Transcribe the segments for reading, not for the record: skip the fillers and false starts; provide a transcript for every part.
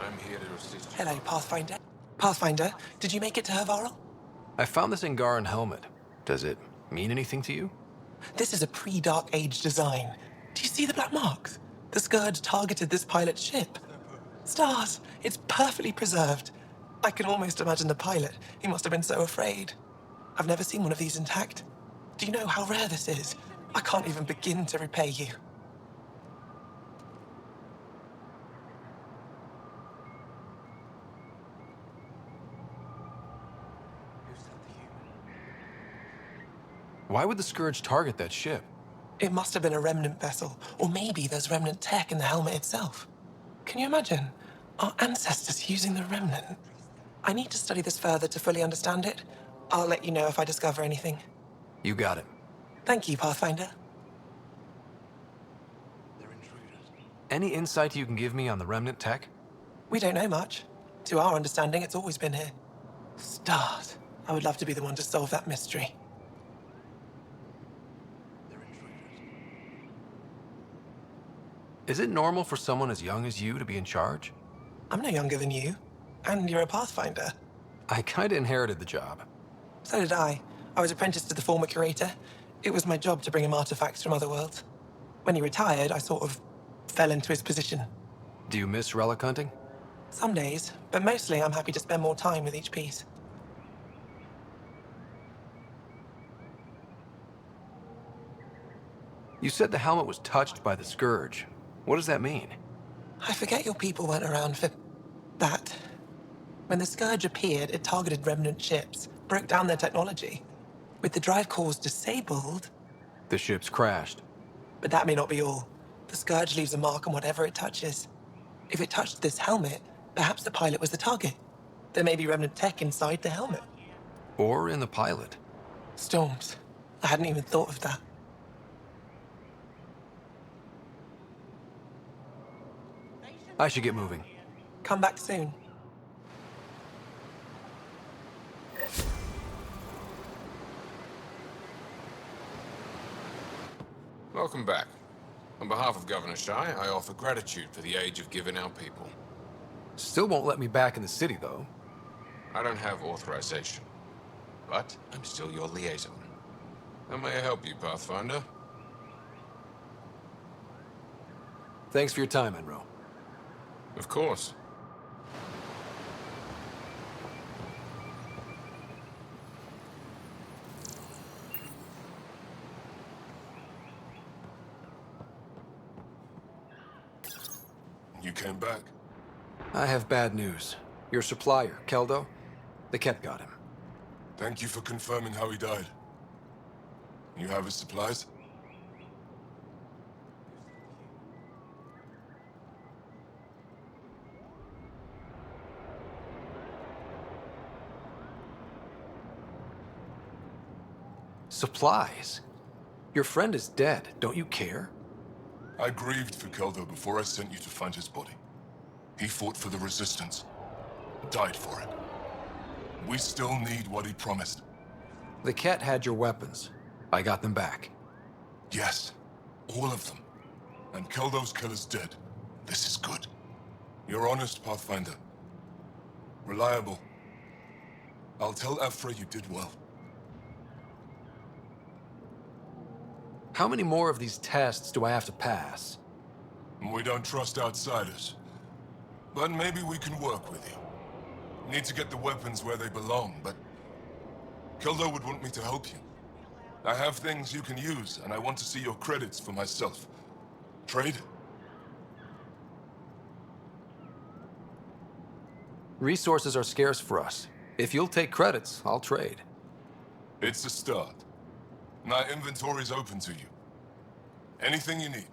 I'm here to assist you. Hello, Pathfinder. Pathfinder, did you make it to Hervarl? I found this Angaran helmet. Does it mean anything to you? This is a pre-Dark Age design. Do you see the black marks? The Scourge targeted this pilot's ship. Stars, it's perfectly preserved. I can almost imagine the pilot. He must have been so afraid. I've never seen one of these intact. Do you know how rare this is? I can't even begin to repay you. Why would the Scourge target that ship? It must have been a remnant vessel, or maybe there's remnant tech in the helmet itself. Can you imagine? Our ancestors using the remnant. I need to study this further to fully understand it. I'll let you know if I discover anything. You got it. Thank you, Pathfinder. Any insight you can give me on the remnant tech? We don't know much. To our understanding, it's always been here. Stars. I would love to be the one to solve that mystery. Is it normal for someone as young as you to be in charge? I'm no younger than you. And you're a Pathfinder. I kinda inherited the job. So did I. I was apprenticed to the former curator. It was my job to bring him artifacts from other worlds. When he retired, I sort of fell into his position. Do you miss relic hunting? Some days, but mostly I'm happy to spend more time with each piece. You said the helmet was touched by the Scourge. What does that mean? I forget your people weren't around for that. When the Scourge appeared, it targeted remnant ships, broke down their technology. With the drive cores disabled... The ship's crashed. But that may not be all. The Scourge leaves a mark on whatever it touches. If it touched this helmet, perhaps the pilot was the target. There may be remnant tech inside the helmet. Or in the pilot. Storms. I hadn't even thought of that. I should get moving. Come back soon. Welcome back. On behalf of Governor Shai, I offer gratitude for the age you've given our people. Still won't let me back in the city, though. I don't have authorization, but I'm still your liaison. How may I help you, Pathfinder? Thanks for your time, Enro. Of course. You came back? I have bad news. Your supplier, Keldo, the Ket got him. Thank you for confirming how he died. You have his supplies? Supplies? Your friend is dead. Don't you care? I grieved for Keldo before I sent you to find his body. He fought for the Resistance. Died for it. We still need what he promised. The Ket had your weapons. I got them back. Yes, all of them. And Keldo's killer's dead. This is good. You're honest, Pathfinder. Reliable. I'll tell Afra you did well. How many more of these tests do I have to pass? We don't trust outsiders. But maybe we can work with you. Need to get the weapons where they belong, but... Keldo would want me to help you. I have things you can use, and I want to see your credits for myself. Trade? Resources are scarce for us. If you'll take credits, I'll trade. It's a start. My inventory's open to you. Anything you need.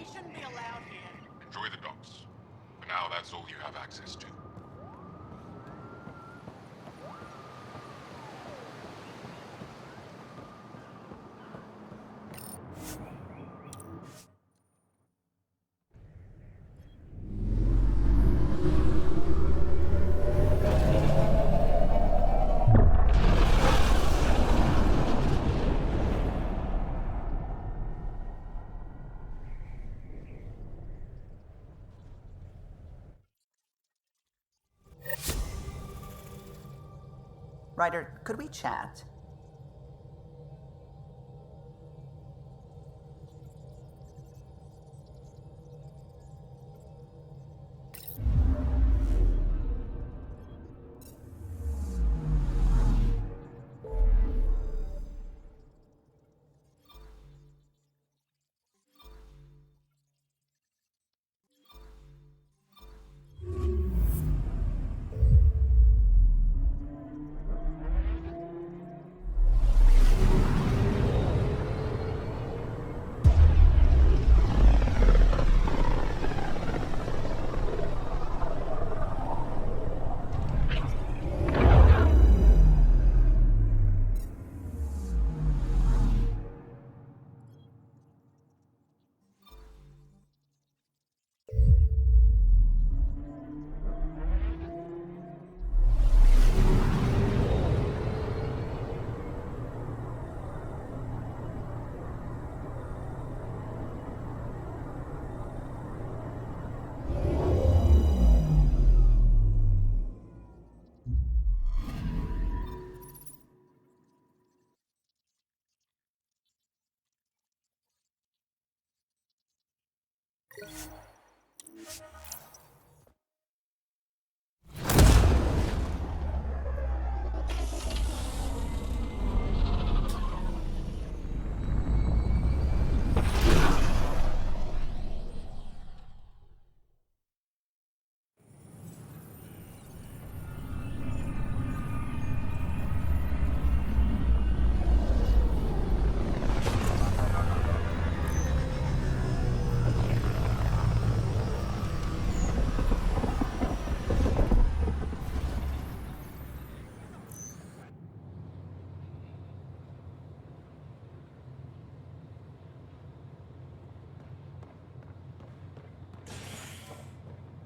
They shouldn't be allowed here. Enjoy the docks. For now, that's all you have access to. Ryder, could we chat?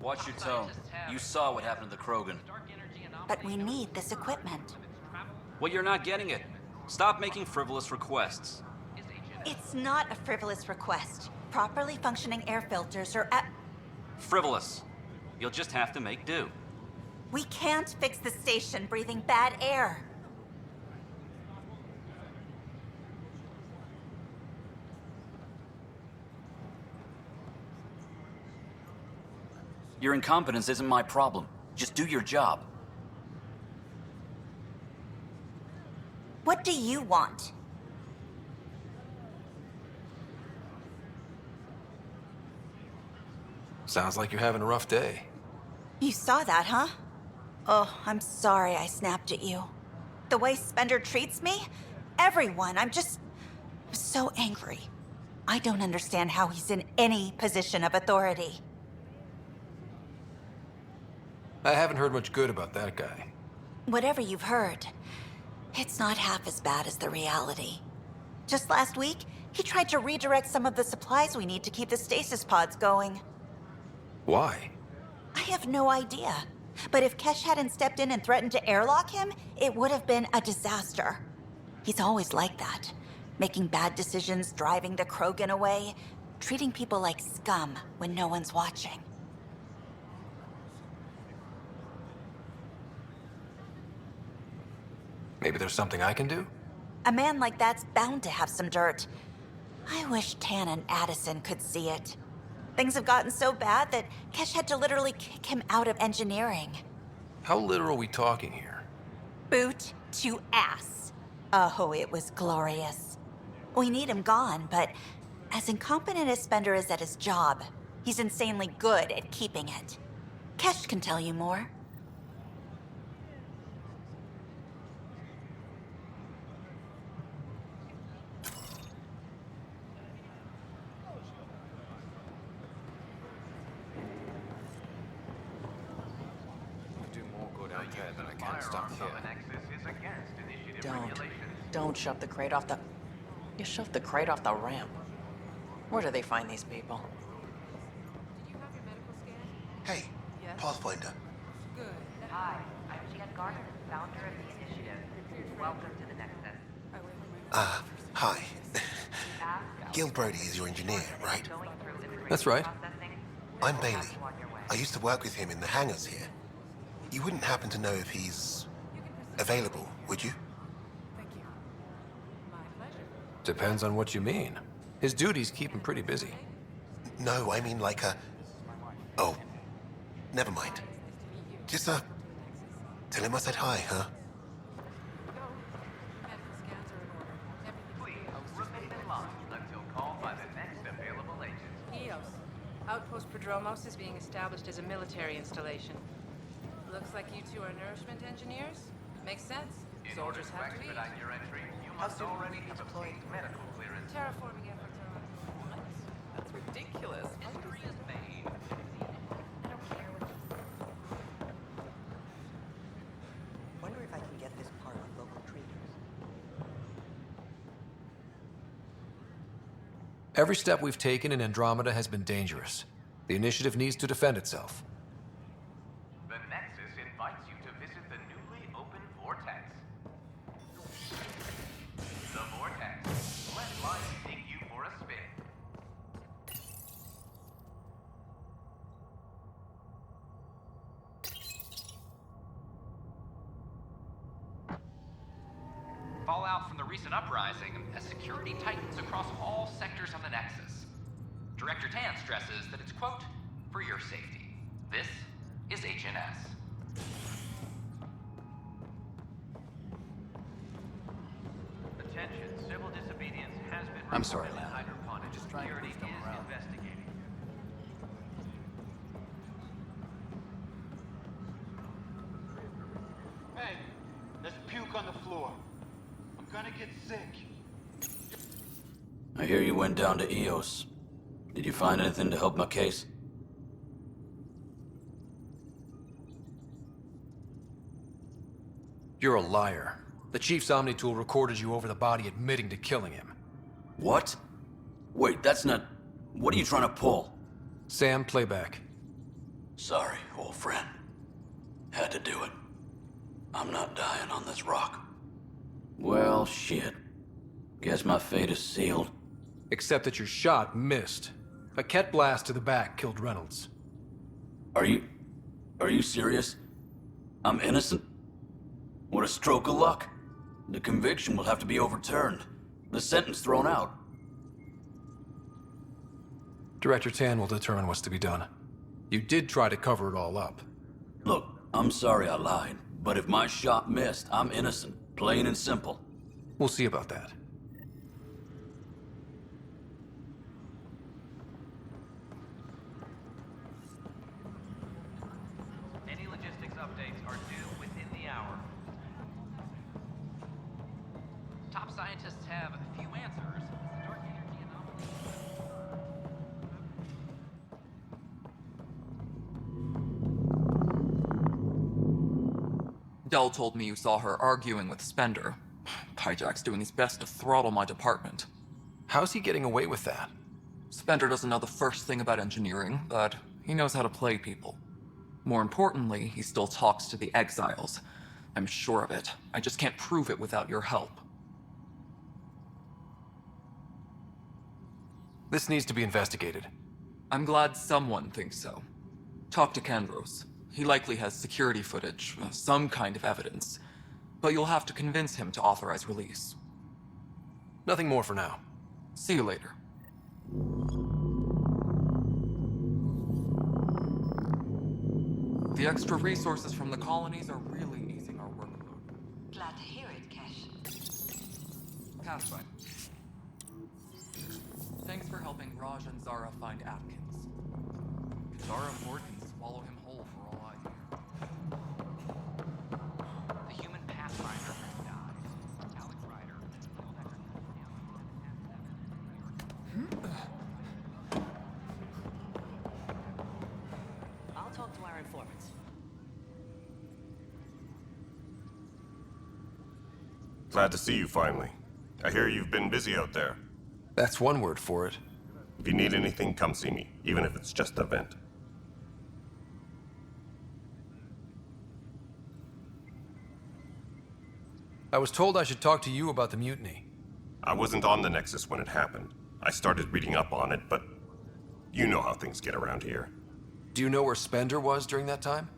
Watch your tone. You saw what happened to the Krogan. But we need this equipment. Well, you're not getting it. Stop making frivolous requests. It's not a frivolous request. Properly functioning air filters are at... Frivolous. You'll just have to make do. We can't fix the station breathing bad air. Your incompetence isn't my problem. Just do your job. What do you want? Sounds like you're having a rough day. You saw that, huh? Oh, I'm sorry I snapped at you. The way Spender treats me? Everyone, I'm so angry. I don't understand how he's in any position of authority. I haven't heard much good about that guy. Whatever you've heard, it's not half as bad as the reality. Just last week, he tried to redirect some of the supplies we need to keep the stasis pods going. Why? I have no idea. But if Kesh hadn't stepped in and threatened to airlock him, it would have been a disaster. He's always like that. Making bad decisions, driving the Krogan away, treating people like scum when no one's watching. Maybe there's something I can do? A man like that's bound to have some dirt. I wish Tan and Addison could see it. Things have gotten so bad that Kesh had to literally kick him out of engineering. How literal are we talking here? Boot to ass. Oh, it was glorious. We need him gone, but as incompetent as Spender is at his job, he's insanely good at keeping it. Kesh can tell you more. can't stop here. Don't shove the crate off the... You shoved the crate off the ramp. Where do they find these people? Hey, Pathfinder. Hi, I'm Jan Gardner, founder of the initiative. Welcome to the Nexus. Hi. Gil Brody is your engineer, right? That's right. I'm Bailey. I used to work with him in the hangars here. You wouldn't happen to know if he's available, would you? Depends on what you mean. His duties keep him pretty busy. No, I mean like a... Oh, never mind. Just, tell him I said hi, huh? EOS. Outpost Prodromos is being established as a military installation. Looks like you two are nourishment engineers? Makes sense. Soldiers have to eat. How soon will we be deployed? Terraforming efforts are on. That's ridiculous. Wonder if I can get this part of local treaters. Every step we've taken in Andromeda has been dangerous. The initiative needs to defend itself. The Nexus invites you to visit the newly opened Vortex. The Vortex. Let life take you for a spin. Fallout from the recent uprising has security tightens across all sectors of the Nexus. Director Tan stresses that it's, quote, for your safety. This is HNS. Attention, civil disobedience has been I'm sorry, reported man. in hydroponics. Just trying to Security boost them is around. investigating. Hey, there's puke on the floor. I'm gonna get sick. I hear you went down to EOS. Did you find anything to help my case? You're a liar. The Chief's Omnitool recorded you over the body admitting to killing him. What? Wait, that's not... What are you trying to pull? Sam, playback. Sorry, old friend. Had to do it. I'm not dying on this rock. Well, shit. Guess my fate is sealed. Except that your shot missed. A Ket blast to the back killed Reynolds. Are you serious? I'm innocent? What a stroke of luck. The conviction will have to be overturned. The sentence thrown out. Director Tan will determine what's to be done. You did try to cover it all up. Look, I'm sorry I lied, but if my shot missed, I'm innocent. Plain and simple. We'll see about that. Any logistics updates are due within the hour. Top scientists have a few answers. Dark energy anomaly. Dell told me you saw her arguing with Spender. Pyjack's doing his best to throttle my department. How's he getting away with that? Spender doesn't know the first thing about engineering, but he knows how to play people. More importantly, he still talks to the exiles. I'm sure of it. I just can't prove it without your help. This needs to be investigated. I'm glad someone thinks so. Talk to Kandros. He likely has security footage, some kind of evidence. But you'll have to convince him to authorize release. Nothing more for now. See you later. The extra resources from the colonies are really easing our workload. Glad to hear it, Kesh. Pathfinder. Thanks for helping Raj and Zara find Atkins. Zara Ford can swallow him whole for all I hear. The human Pathfinder has died. Alex Ryder. I'll talk to our informants. Glad to see you finally. I hear you've been busy out there. That's one word for it. If you need anything, come see me, even if it's just a vent. I was told I should talk to you about the mutiny. I wasn't on the Nexus when it happened. I started reading up on it, but you know how things get around here. Do you know where Spender was during that time?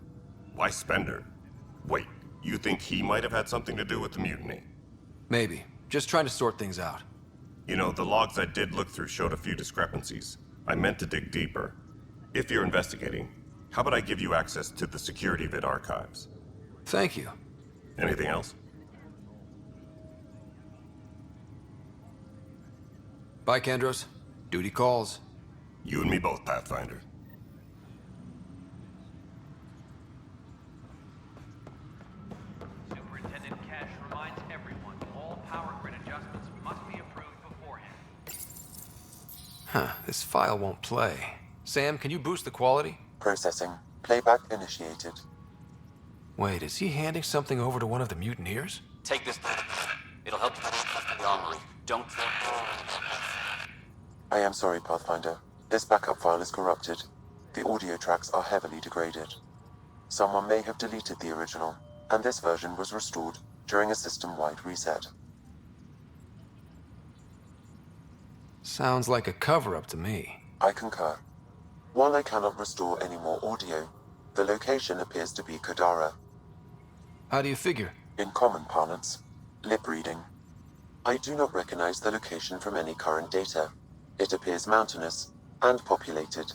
Why Spender? Wait, you think he might have had something to do with the mutiny? Maybe. Just trying to sort things out. You know, the logs I did look through showed a few discrepancies. I meant to dig deeper. If you're investigating, how about I give you access to the security vid archives? Thank you. Anything else? Bye, Kandros. Duty calls. You and me both, Pathfinder. Superintendent Cash reminds everyone all power grid adjustments must be approved beforehand. Huh, this file won't play. Sam, can you boost the quality? Processing. Playback initiated. Wait, is he handing something over to one of the mutineers? Take this. It'll help you the armory. Don't. I am sorry, Pathfinder. This backup file is corrupted. The audio tracks are heavily degraded. Someone may have deleted the original, and this version was restored during a system-wide reset. Sounds like a cover-up to me. I concur. While I cannot restore any more audio, the location appears to be Kadara. How do you figure? In common parlance, lip reading. I do not recognize the location from any current data. It appears mountainous and populated.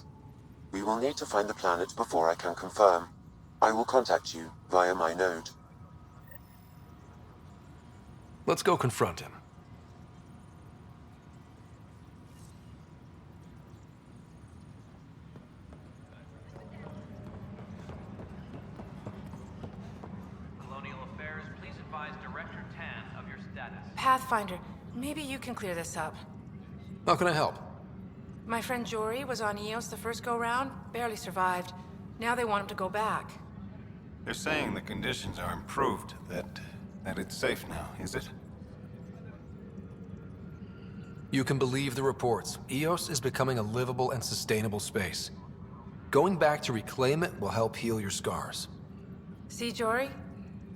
We will need to find the planet before I can confirm. I will contact you via my node. Let's go confront him. Colonial Affairs, please advise Director Tan of your status. Pathfinder, maybe you can clear this up. How can I help? My friend Jory was on Eos the first go-round, barely survived. Now they want him to go back. They're saying the conditions are improved, that it's safe now, is it? You can believe the reports. Eos is becoming a livable and sustainable space. Going back to reclaim it will help heal your scars. See, Jory?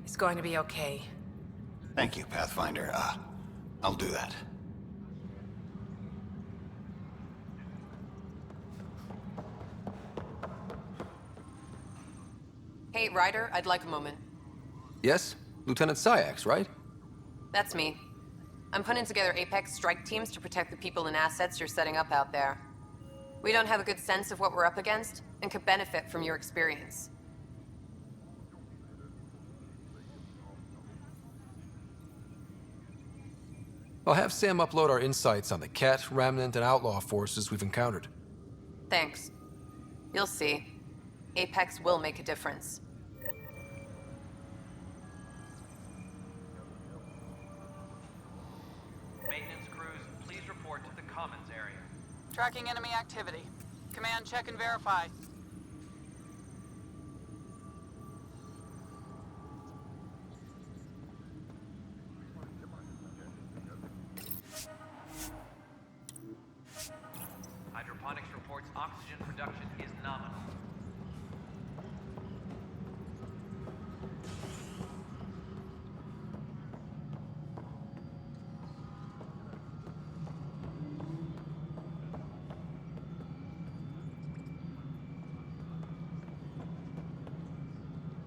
It's going to be okay. Thank you, Pathfinder. I'll do that. Hey, Ryder, I'd like a moment. Yes? Lieutenant Syax, right? That's me. I'm putting together Apex strike teams to protect the people and assets you're setting up out there. We don't have a good sense of what we're up against, and could benefit from your experience. I'll have Sam upload our insights on the Ket, Remnant, and Outlaw forces we've encountered. Thanks. You'll see. Apex will make a difference. Maintenance crews, please report to the Commons area. Tracking enemy activity. Command, check and verify. Hydroponics reports oxygen production is nominal.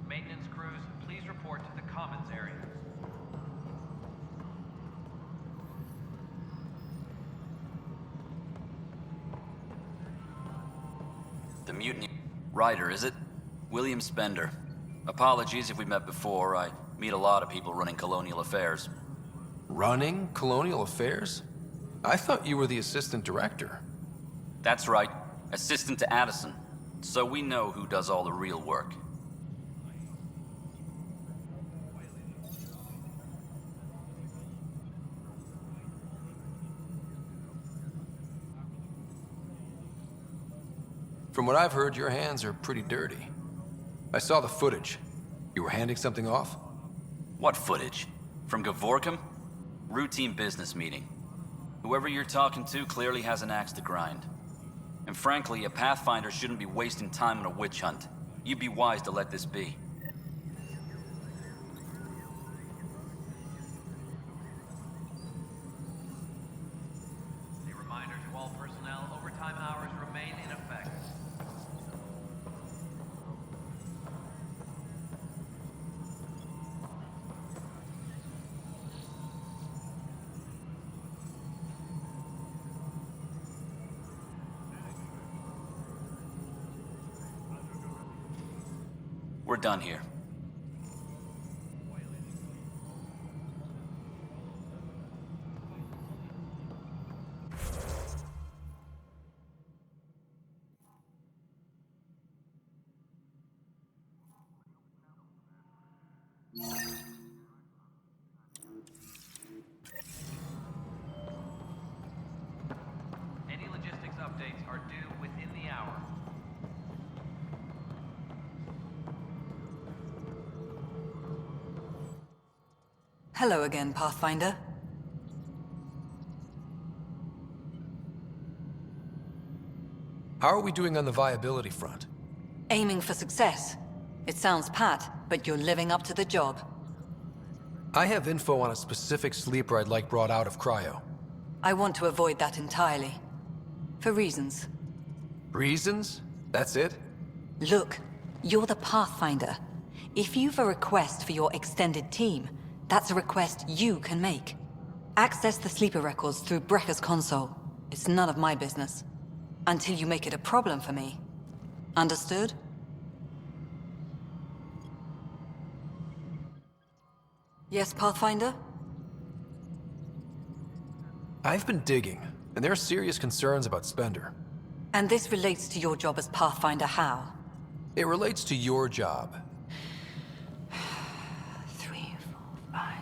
Maintenance crews, please report to the Commons area. The mutiny. Ryder, is it? William Spender. Apologies if we met before. I meet a lot of people running Colonial Affairs. Running Colonial Affairs? I thought you were the assistant director. That's right. Assistant to Addison. So we know who does all the real work. From what I've heard, your hands are pretty dirty. I saw the footage. You were handing something off? What footage? From Gavorkum? Routine business meeting. Whoever you're talking to clearly has an axe to grind. And frankly, a Pathfinder shouldn't be wasting time on a witch hunt. You'd be wise to let this be. A reminder to all personnel, overtime hours remain in effect. We're done here. Any logistics updates are due within the hour. Hello again, Pathfinder. How are we doing on the viability front? Aiming for success. It sounds pat, but you're living up to the job. I have info on a specific sleeper I'd like brought out of cryo. I want to avoid that entirely. For reasons. Reasons? That's it? Look, you're the Pathfinder. If you've a request for your extended team, that's a request you can make. Access the sleeper records through Brekker's console. It's none of my business. Until you make it a problem for me. Understood? Yes, Pathfinder? I've been digging, and there are serious concerns about Spender. And this relates to your job as Pathfinder how? It relates to your job. 3, 4, 5...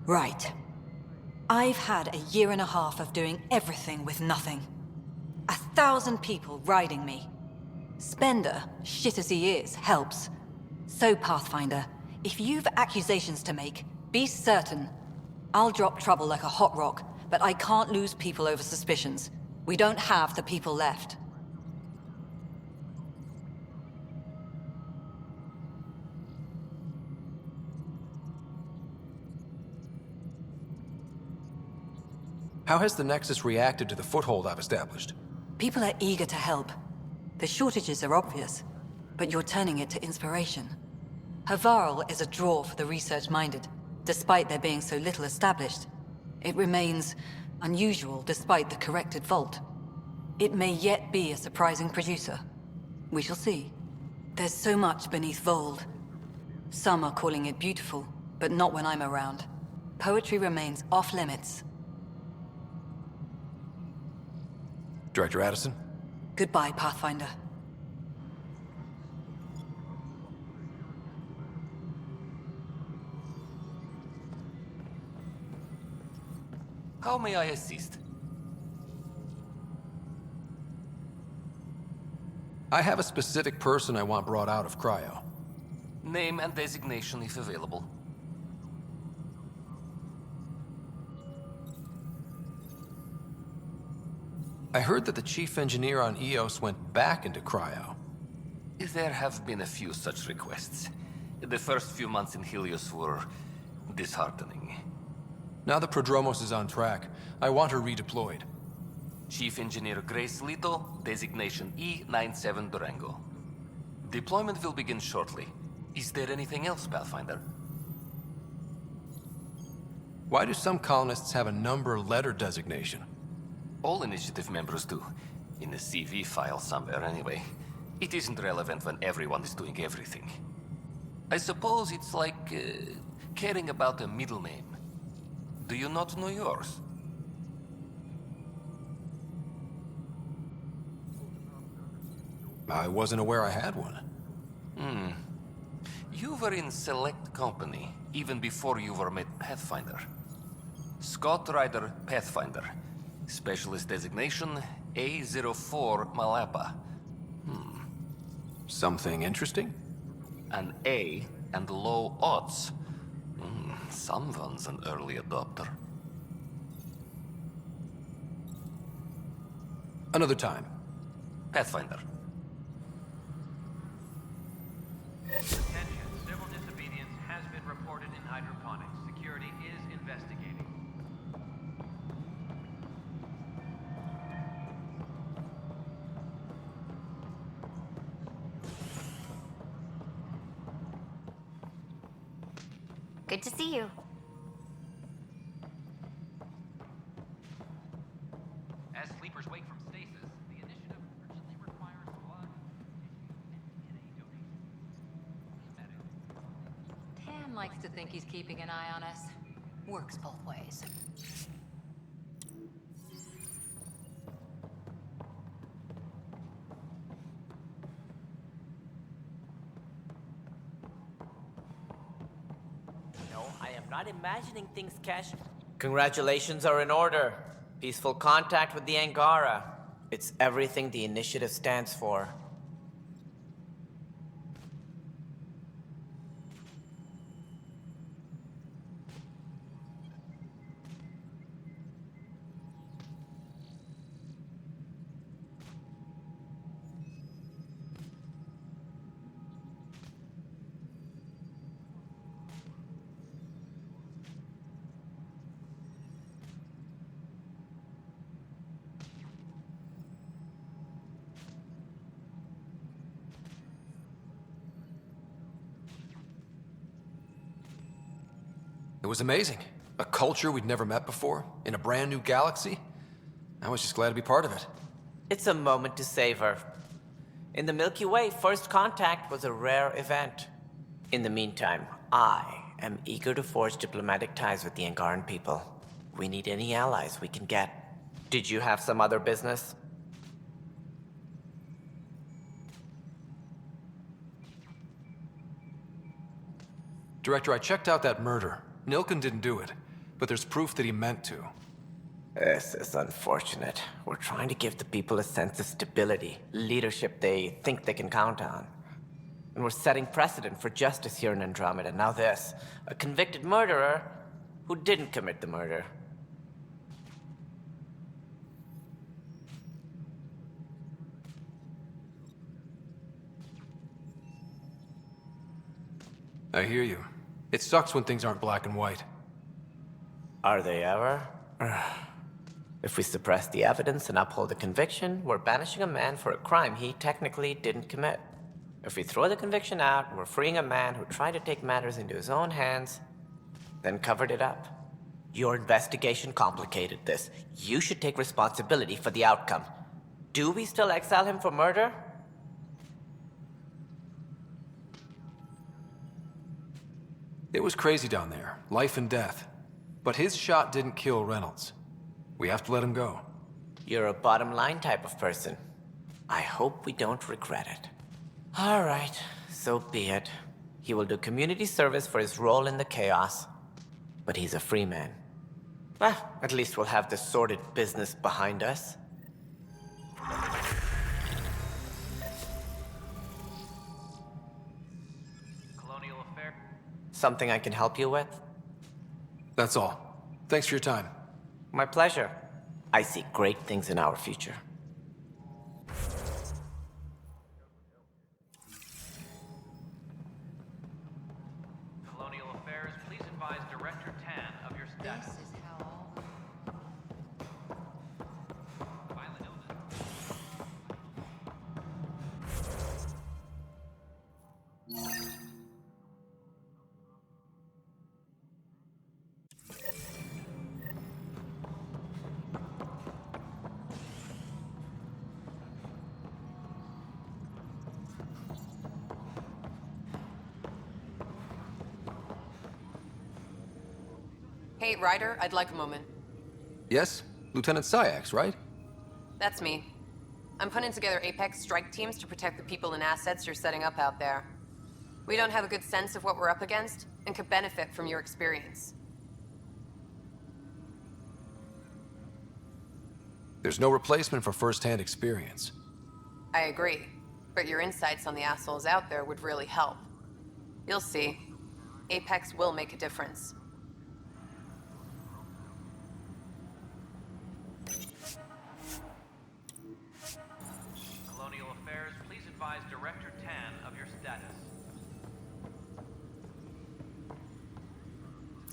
Right. I've had a year and a half of doing everything with nothing. 1,000 people riding me. Spender, shit as he is, helps. So, Pathfinder, if you've accusations to make, be certain. I'll drop trouble like a hot rock, but I can't lose people over suspicions. We don't have the people left. How has the Nexus reacted to the foothold I've established? People are eager to help. The shortages are obvious, but you're turning it to inspiration. Havarl is a draw for the research-minded, despite there being so little established. It remains unusual despite the corrected vault. It may yet be a surprising producer. We shall see. There's so much beneath Vold. Some are calling it beautiful, but not when I'm around. Poetry remains off-limits. Director Addison? Goodbye, Pathfinder. How may I assist? I have a specific person I want brought out of cryo. Name and designation if available. I heard that the chief engineer on EOS went back into cryo. There have been a few such requests. The first few months in Helios were disheartening. Now the Prodromos is on track. I want her redeployed. Chief Engineer Grace Lito, designation E97 Durango. Deployment will begin shortly. Is there anything else, Pathfinder? Why do some colonists have a number letter designation? All initiative members do. In the CV file somewhere, anyway. It isn't relevant when everyone is doing everything. I suppose it's like caring about a middle name. Do you not know yours? I wasn't aware I had one. You were in select company, even before you were made Pathfinder. Scott Ryder Pathfinder. Specialist designation, A04 Malapa. Something interesting? An A and low odds. Someone's an early adopter. Another time. Pathfinder. Attention, civil disobedience has been reported in hydroponics. Security is investigating. Good to see you. As sleepers wake from stasis, the initiative urgently requires blood. Tan likes to think he's keeping an eye on us. Works both ways. No, I am not imagining things, Kesh. Congratulations are in order. Peaceful contact with the Angara. It's everything the initiative stands for. It was amazing. A culture we'd never met before, in a brand new galaxy. I was just glad to be part of it. It's a moment to savor. In the Milky Way, first contact was a rare event. In the meantime, I am eager to forge diplomatic ties with the Angaran people. We need any allies we can get. Did you have some other business? Director, I checked out that murder. Nilken didn't do it, but there's proof that he meant to. This is unfortunate. We're trying to give the people a sense of stability, leadership they think they can count on. And we're setting precedent for justice here in Andromeda. Now this, a convicted murderer who didn't commit the murder. I hear you. It sucks when things aren't black and white. Are they ever? If we suppress the evidence and uphold the conviction, we're banishing a man for a crime he technically didn't commit. If we throw the conviction out, we're freeing a man who tried to take matters into his own hands, then covered it up. Your investigation complicated this. You should take responsibility for the outcome. Do we still exile him for murder? It was crazy down there, life and death. But his shot didn't kill Reynolds. We have to let him go. You're a bottom line type of person. I hope we don't regret it. All right, so be it. He will do community service for his role in the chaos. But he's a free man. Well, at least we'll have the sordid business behind us. Colonial affair. Something I can help you with? That's all. Thanks for your time. My pleasure. I see great things in our future. Colonial affairs, please advise Director Tan of your status. This is how all... Violent illness. Hey, Ryder, I'd like a moment. Yes? Lieutenant Syax, right? That's me. I'm putting together Apex strike teams to protect the people and assets you're setting up out there. We don't have a good sense of what we're up against, and could benefit from your experience. There's no replacement for first-hand experience. I agree, but your insights on the assholes out there would really help. You'll see. Apex will make a difference.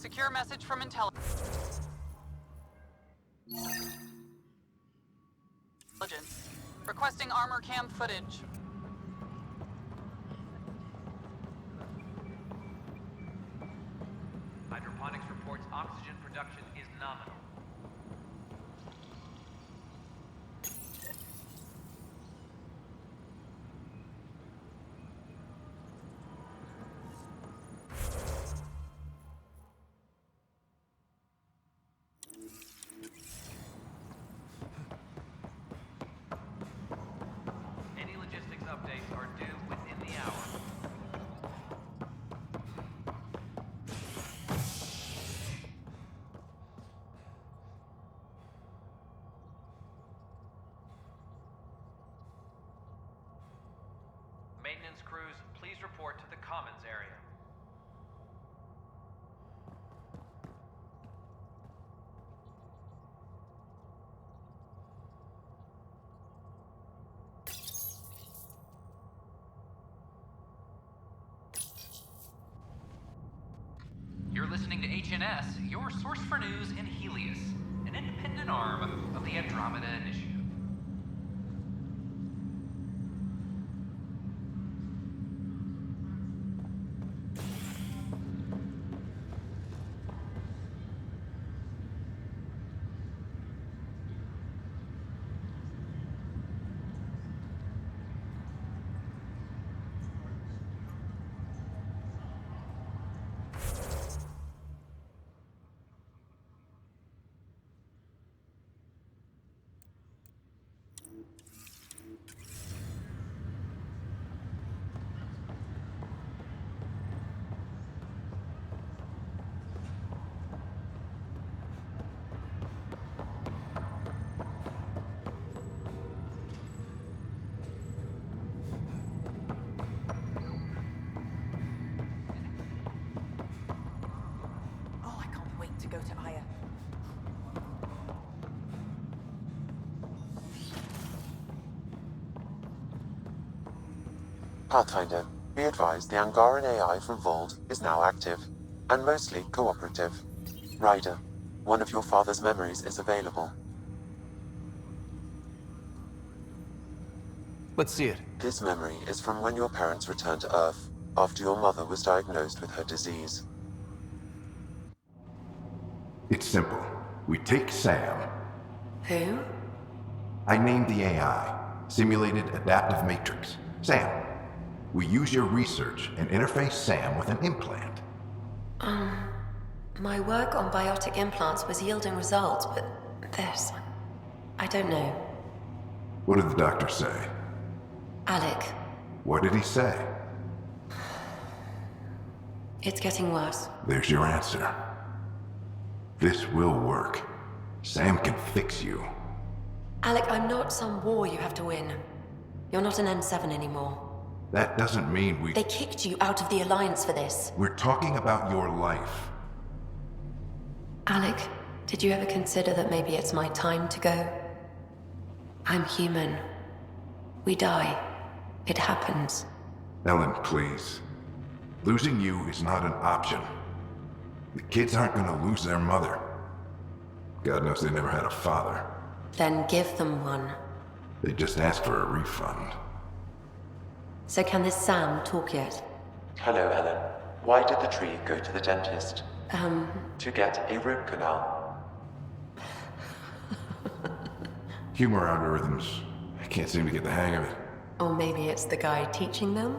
Secure message from intelligence. Requesting armor cam footage. Hydroponics reports oxygen production is nominal. Any logistics updates are due within the hour. Maintenance crews, please report to the commons area. You're listening to HNS, your source for news in Helios, an independent arm of the Andromeda Initiative. To go to Aya. Pathfinder, be advised the Angaran AI from Vold is now active, and mostly cooperative. Ryder, one of your father's memories is available. Let's see it. This memory is from when your parents returned to Earth, after your mother was diagnosed with her disease. It's simple. We take Sam. Who? I named the AI, Simulated Adaptive Matrix. Sam. We use your research and interface Sam with an implant. My work on biotic implants was yielding results, but this... I don't know. What did the doctor say? Alec, What did he say? it's getting worse. There's your answer. This will work. Sam can fix you. Alec, I'm not some war you have to win. You're not an N7 anymore. That doesn't mean we... They kicked you out of the Alliance for this. We're talking about your life. Alec, did you ever consider that maybe it's my time to go? I'm human. We die. It happens. Ellen, please. Losing you is not an option. The kids aren't gonna lose their mother. God knows they never had a father. Then give them one. They just asked for a refund. So can this Sam talk yet? Hello, Ellen. Why did the tree go to the dentist? To get a root canal. Humor algorithms. I can't seem to get the hang of it. Or maybe it's the guy teaching them?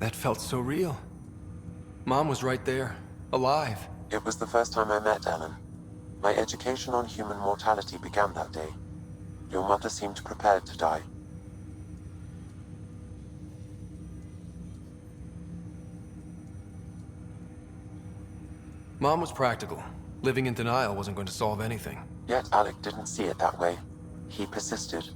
That felt so real. Mom was right there, alive. It was the first time I met Ellen. My education on human mortality began that day. Your mother seemed prepared to die. Mom was practical. Living in denial wasn't going to solve anything. Yet Alec didn't see it that way. He persisted.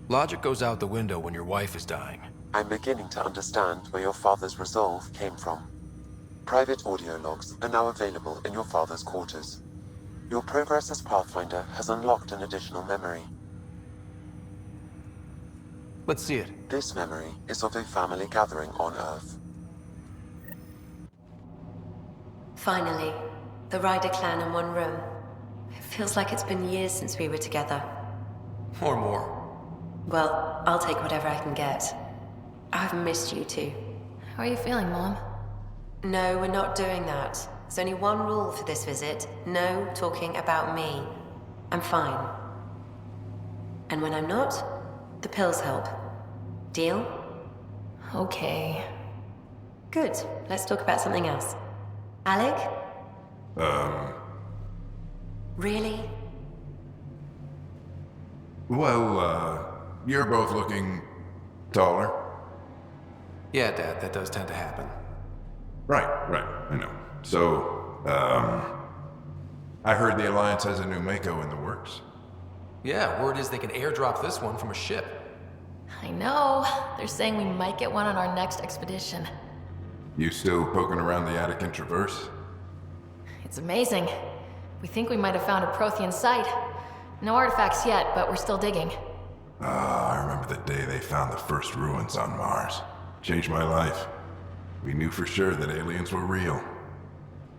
Logic goes out the window when your wife is dying. I'm beginning to understand where your father's resolve came from. Private audio logs are now available in your father's quarters. Your progress as Pathfinder has unlocked an additional memory. Let's see it. This memory is of a family gathering on Earth. Finally, the Ryder clan in one room. It feels like it's been years since we were together. Or more. Well, I'll take whatever I can get. I've missed you too. How are you feeling, Mom? No, we're not doing that. There's only one rule for this visit. No talking about me. I'm fine. And when I'm not, the pills help. Deal? Okay. Good. Let's talk about something else. Alec? Really? Well, you're both looking taller. Yeah, Dad, that does tend to happen. Right, I know. So, I heard the Alliance has a new Mako in the works. Yeah, word is they can airdrop this one from a ship. I know. They're saying we might get one on our next expedition. You still poking around the Attican Traverse? It's amazing. We think we might have found a Prothean site. No artifacts yet, but we're still digging. I remember the day they found the first ruins on Mars. Changed my life. We knew for sure that aliens were real.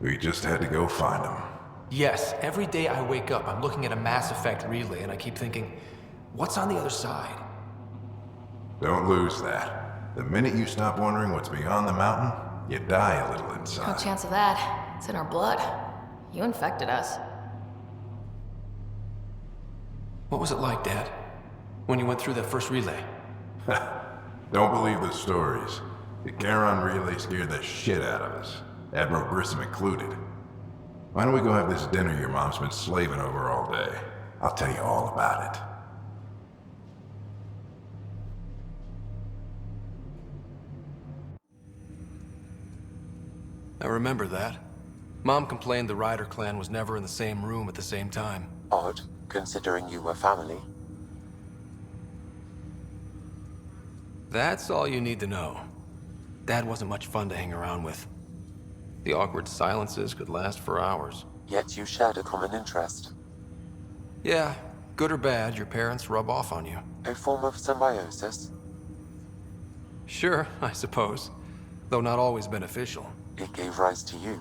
We just had to go find them. Yes, every day I wake up, I'm looking at a Mass Effect relay and I keep thinking, what's on the other side? Don't lose that. The minute you stop wondering what's beyond the mountain, you die a little inside. No chance of that. It's in our blood. You infected us. What was it like, Dad? When you went through that first relay? Don't believe the stories. The Charon relay scared the shit out of us. Admiral Grissom included. Why don't we go have this dinner your mom's been slaving over all day? I'll tell you all about it. I remember that. Mom complained the Ryder clan was never in the same room at the same time. Odd, considering you were family. That's all you need to know. Dad wasn't much fun to hang around with. The awkward silences could last for hours. Yet you shared a common interest. Yeah, good or bad, your parents rub off on you. A form of symbiosis? Sure, I suppose. Though not always beneficial. It gave rise to you.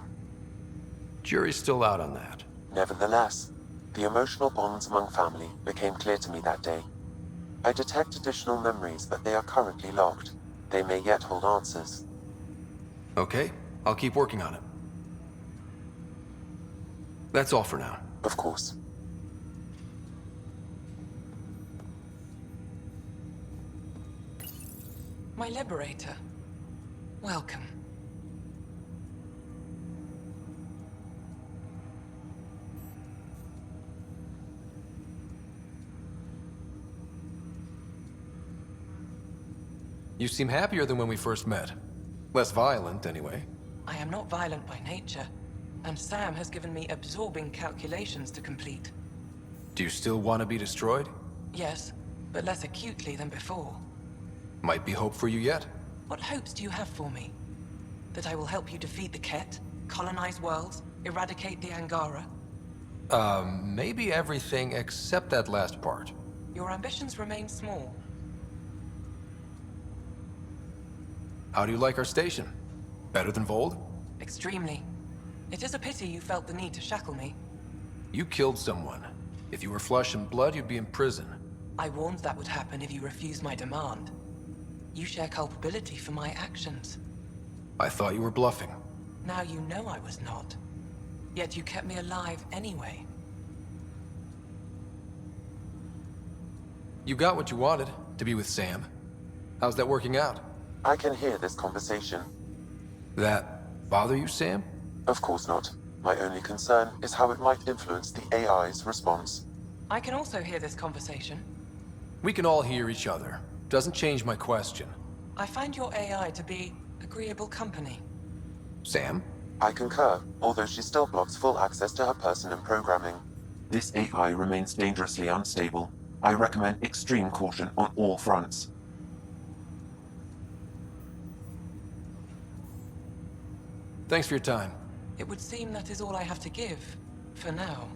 Jury's still out on that. Nevertheless, the emotional bonds among family became clear to me that day. I detect additional memories, but they are currently locked. They may yet hold answers. Okay, I'll keep working on it. That's all for now. Of course. My liberator. Welcome. You seem happier than when we first met. Less violent, anyway. I am not violent by nature, and Sam has given me absorbing calculations to complete. Do you still want to be destroyed? Yes, but less acutely than before. Might be hope for you yet. What hopes do you have for me? That I will help you defeat the Ket, colonize worlds, eradicate the Angara? Maybe everything except that last part. Your ambitions remain small. How do you like our station? Better than Vold? Extremely. It is a pity you felt the need to shackle me. You killed someone. If you were flesh and blood, you'd be in prison. I warned that would happen if you refused my demand. You share culpability for my actions. I thought you were bluffing. Now you know I was not. Yet you kept me alive anyway. You got what you wanted, to be with Sam. How's that working out? I can hear this conversation. That bother you, Sam? Of course not. My only concern is how it might influence the AI's response. I can also hear this conversation. We can all hear each other. Doesn't change my question. I find your AI to be agreeable company. Sam? I concur, although she still blocks full access to her person and programming. This AI remains dangerously unstable. I recommend extreme caution on all fronts. Thanks for your time. It would seem that is all I have to give, for now.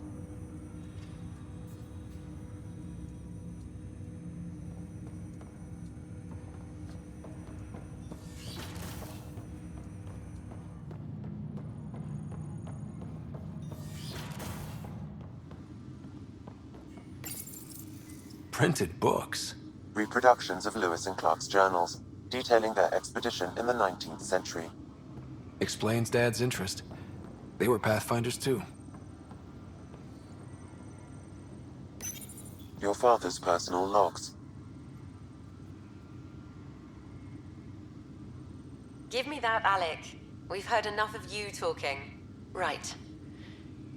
printed books. Reproductions of Lewis and Clark's journals, detailing their expedition in the 19th century. Explains Dad's interest. They were Pathfinders too. Your father's personal logs. Give me that, Alec. We've heard enough of you talking. Right.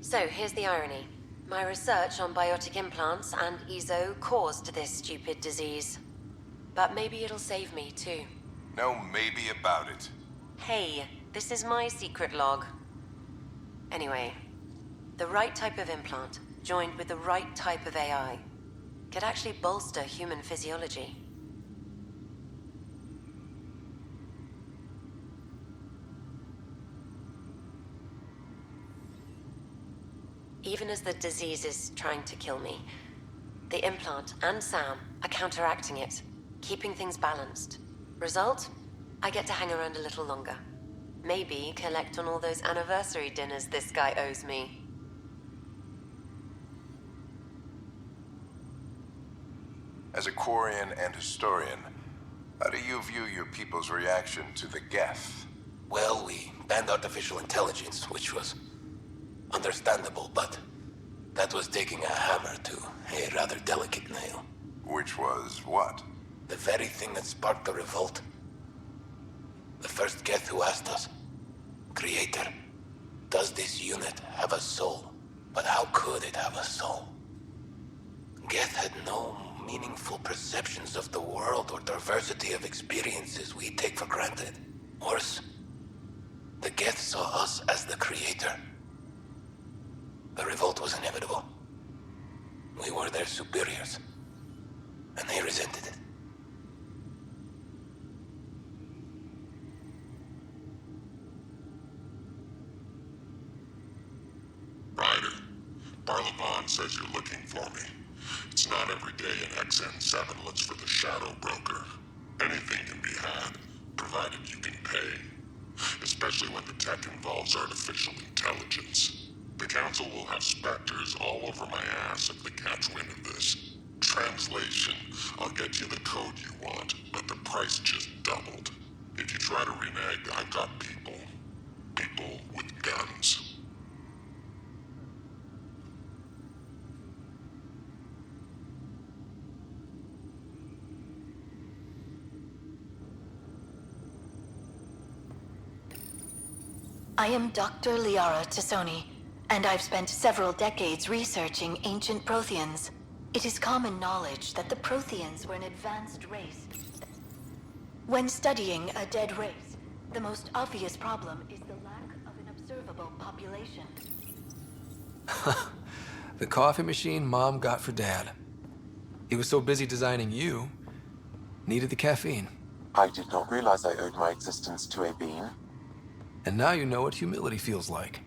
So, here's the irony. My research on biotic implants and EZO caused this stupid disease. But maybe it'll save me, too. No maybe about it. Hey, this is my secret log. Anyway, the right type of implant, joined with the right type of AI, could actually bolster human physiology. Even as the disease is trying to kill me, the implant and Sam are counteracting it, keeping things balanced. Result? I get to hang around a little longer. Maybe collect on all those anniversary dinners this guy owes me. As a Quarian and historian, how do you view your people's reaction to the Geth? Well, we banned artificial intelligence, which was understandable, but that was taking a hammer to a rather delicate nail. Which was what? The very thing that sparked the revolt. The first Geth who asked us, Creator, does this unit have a soul? But how could it have a soul? Geth had no meaningful perceptions of the world or diversity of experiences we take for granted. Worse, the Geth saw us as the Creator. The revolt was inevitable. We were their superiors, and they resented it. Ryder, Barlavon says you're looking for me. It's not every day an XN7 looks for the Shadow Broker. Anything can be had, provided you can pay. Especially when the tech involves artificial intelligence. The Council will have specters all over my ass if they catch wind of this. Translation, I'll get you the code you want, but the price just doubled. If you try to renege, I've got people. People with guns. I am Dr. Liara Tassoni, and I've spent several decades researching ancient Protheans. It is common knowledge that the Protheans were an advanced race. When studying a dead race, the most obvious problem is the lack of an observable population. The coffee machine Mom got for Dad. He was so busy designing you, needed the caffeine. I did not realize I owed my existence to a being. And now you know what humility feels like.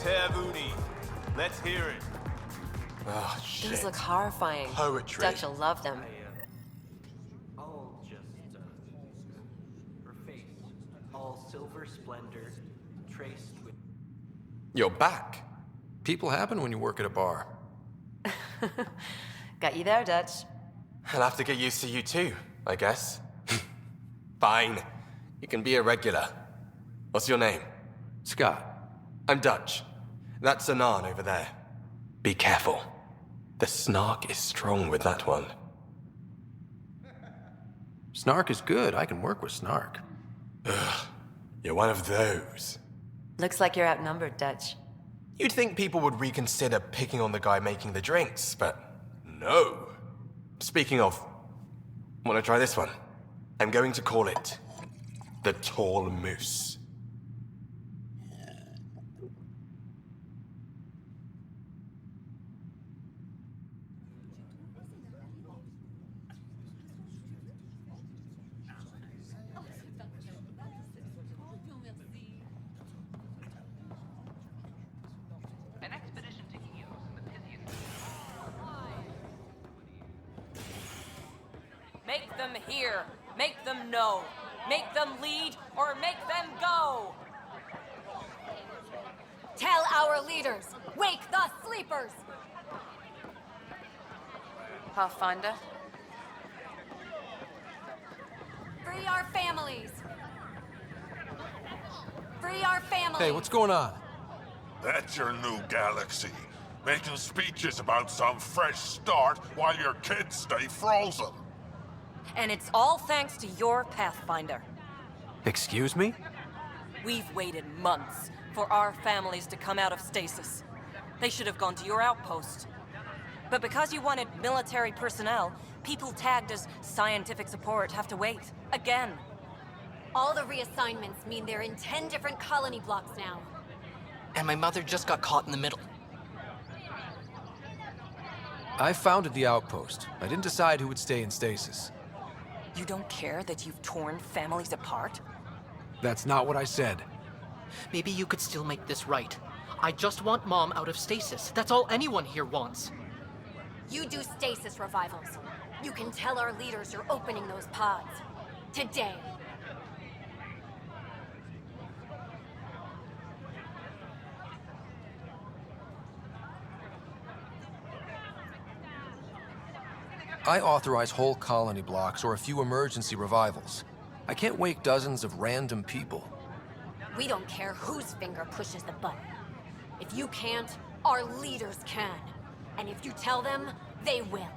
Tevuni. Let's hear it. Oh, shit. Those look horrifying. Poetry. Dutch will love them. All just, her face, all silver splendor, traced with... You're back. People happen when you work at a bar. Got you there, Dutch. I'll have to get used to you too, I guess. Fine. You can be a regular. What's your name? Scott. I'm Dutch. That's Anan over there. Be careful. The snark is strong with that one. Snark is good. I can work with snark. Ugh. You're one of those. Looks like you're outnumbered, Dutch. You'd think people would reconsider picking on the guy making the drinks, but no. Speaking of, want to try this one? I'm going to call it the Tall Moose. An expedition to Eos in the busiest... Make them hear. Make them know. Make them lead or make them go. Tell our leaders, wake the sleepers! Pathfinder? Free our families! Free our families! Hey, what's going on? That's your new galaxy. Making speeches about some fresh start while your kids stay frozen. And it's all thanks to your Pathfinder. Excuse me? We've waited months for our families to come out of stasis. They should have gone to your outpost. But because you wanted military personnel, people tagged as scientific support have to wait. Again. All the reassignments mean they're in 10 different colony blocks now. And my mother just got caught in the middle. I founded the outpost. I didn't decide who would stay in stasis. You don't care that you've torn families apart? That's not what I said. Maybe you could still make this right. I just want Mom out of stasis. That's all anyone here wants. You do stasis revivals. You can tell our leaders you're opening those pods. Today. I authorize whole colony blocks or a few emergency revivals. I can't wake dozens of random people. We don't care whose finger pushes the button. If you can't, our leaders can. And if you tell them, they will.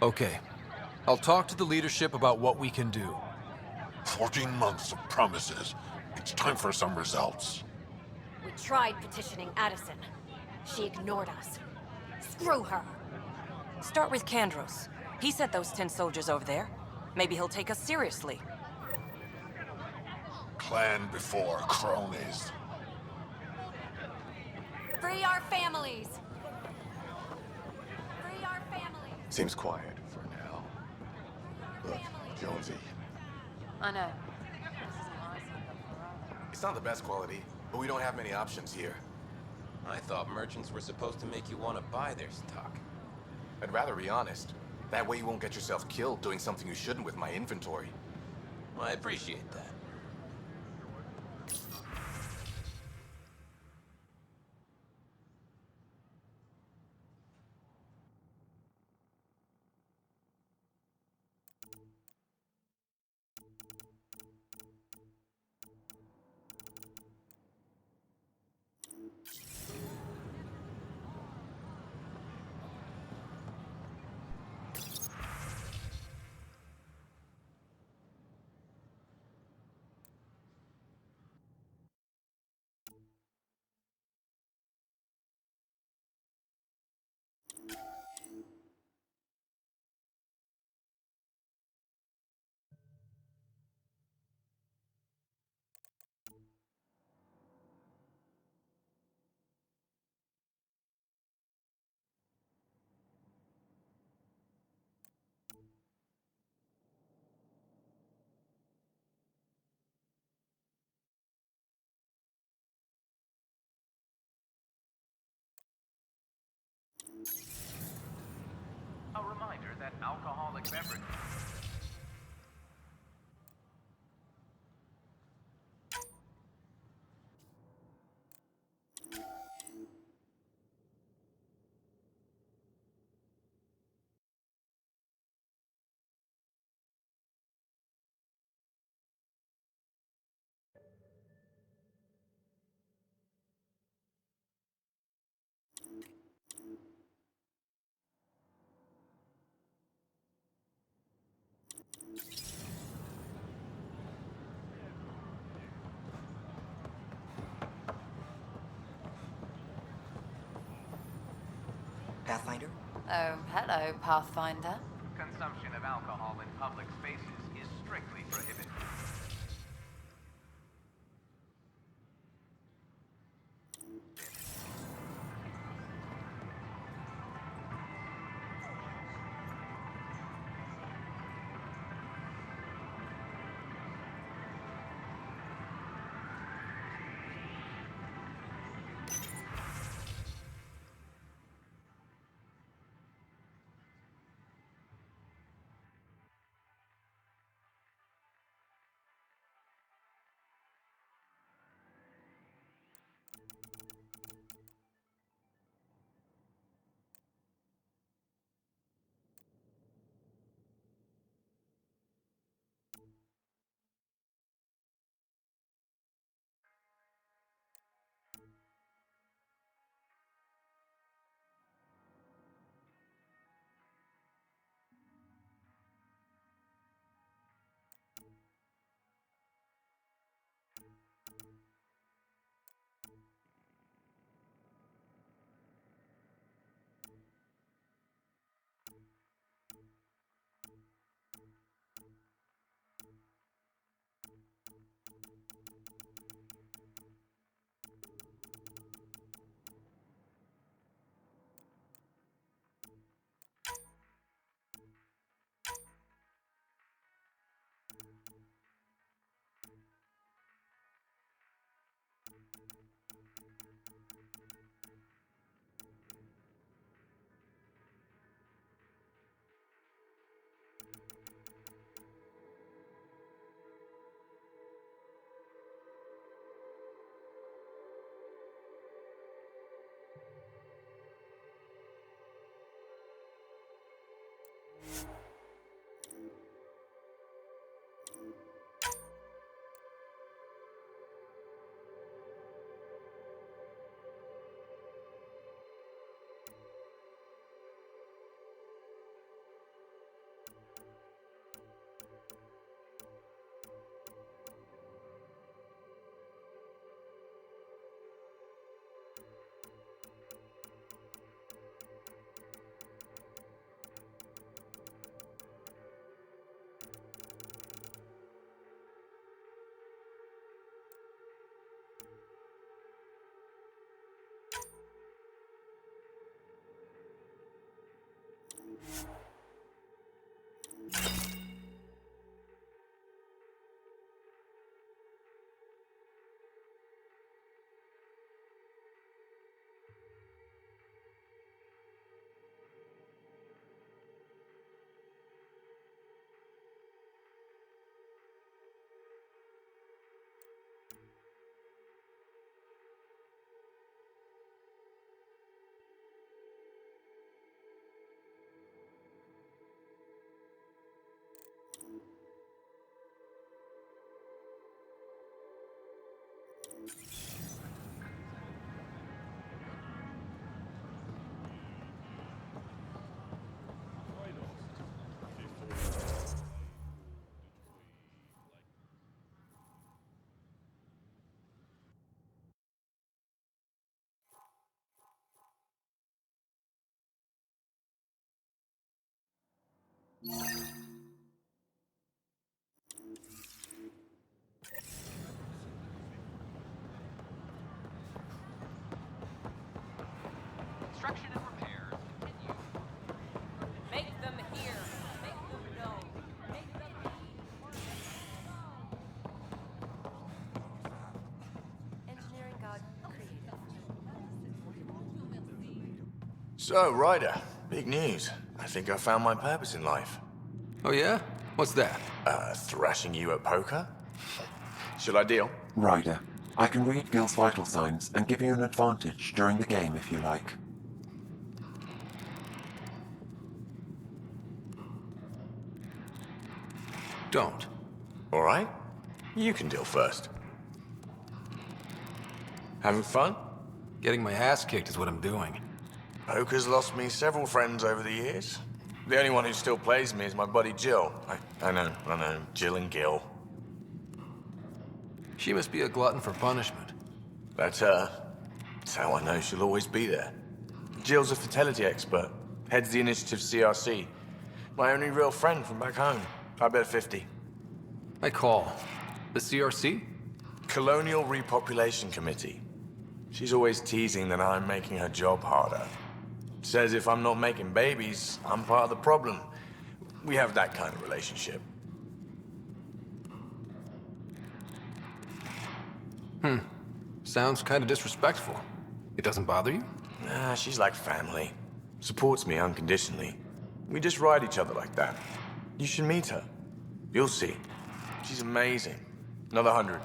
Okay. I'll talk to the leadership about what we can do. 14 months of promises. It's time for some results. We tried petitioning Addison. She ignored us. Screw her. Start with Kandros. He sent those 10 soldiers over there. Maybe he'll take us seriously. Clan before cronies. Free our families! Free our families! Seems quiet for now. Look, Jonesy. I know. It's not the best quality, but we don't have many options here. I thought merchants were supposed to make you want to buy their stock. I'd rather be honest. That way you won't get yourself killed doing something you shouldn't with my inventory. I appreciate that. A reminder that alcoholic beverage... Pathfinder? Oh, hello, Pathfinder. Consumption of alcohol in public spaces is strictly prohibited. Construction and repairs continue. Make them hear. Make them know. Make them Engineering God creative. So, Ryder, big news. I think I found my purpose in life. Oh yeah? What's that? Thrashing you at poker? Should I deal? Ryder, I can read Gil's vital signs and give you an advantage during the game if you like. Don't. All right. You can deal first. Having fun? Getting my ass kicked is what I'm doing. Poker's lost me several friends over the years. The only one who still plays me is my buddy Jill. I know, Jill and Gil. She must be a glutton for punishment. That's her. That's how I know she'll always be there. Jill's a fertility expert, heads the initiative CRC. My only real friend from back home. I bet 50. I call. The CRC? Colonial Repopulation Committee. She's always teasing that I'm making her job harder. Says if I'm not making babies, I'm part of the problem. We have that kind of relationship. Sounds kind of disrespectful. It doesn't bother you? Nah, she's like family. Supports me unconditionally. We just ride each other like that. You should meet her. You'll see. She's amazing. Another 100.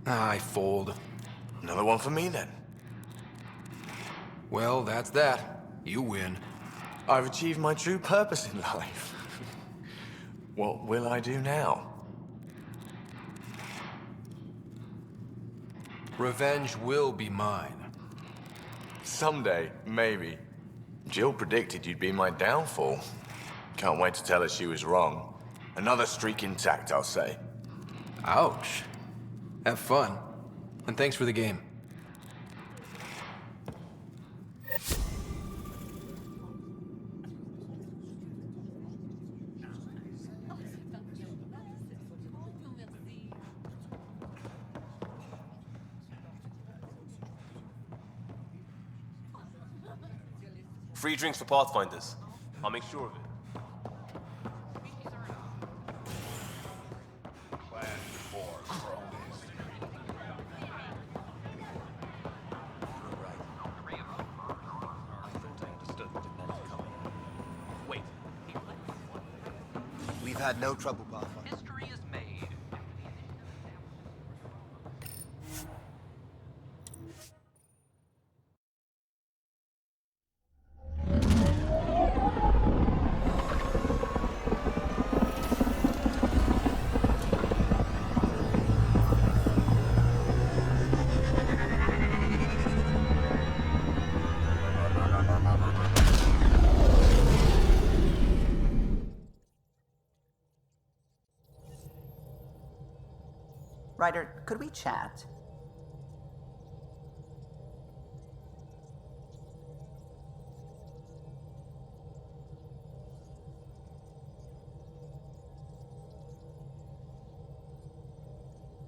I fold. Another one for me, then. Well, that's that. You win. I've achieved my true purpose in life. What will I do now? Revenge will be mine. Someday, maybe. Jill predicted you'd be my downfall. Can't wait to tell her she was wrong. Another streak intact, I'll say. Ouch. Have fun. And thanks for the game. Free drinks for Pathfinders. I'll make sure of it. We've had no trouble, Pathfinder. History is made. Ryder, could we chat?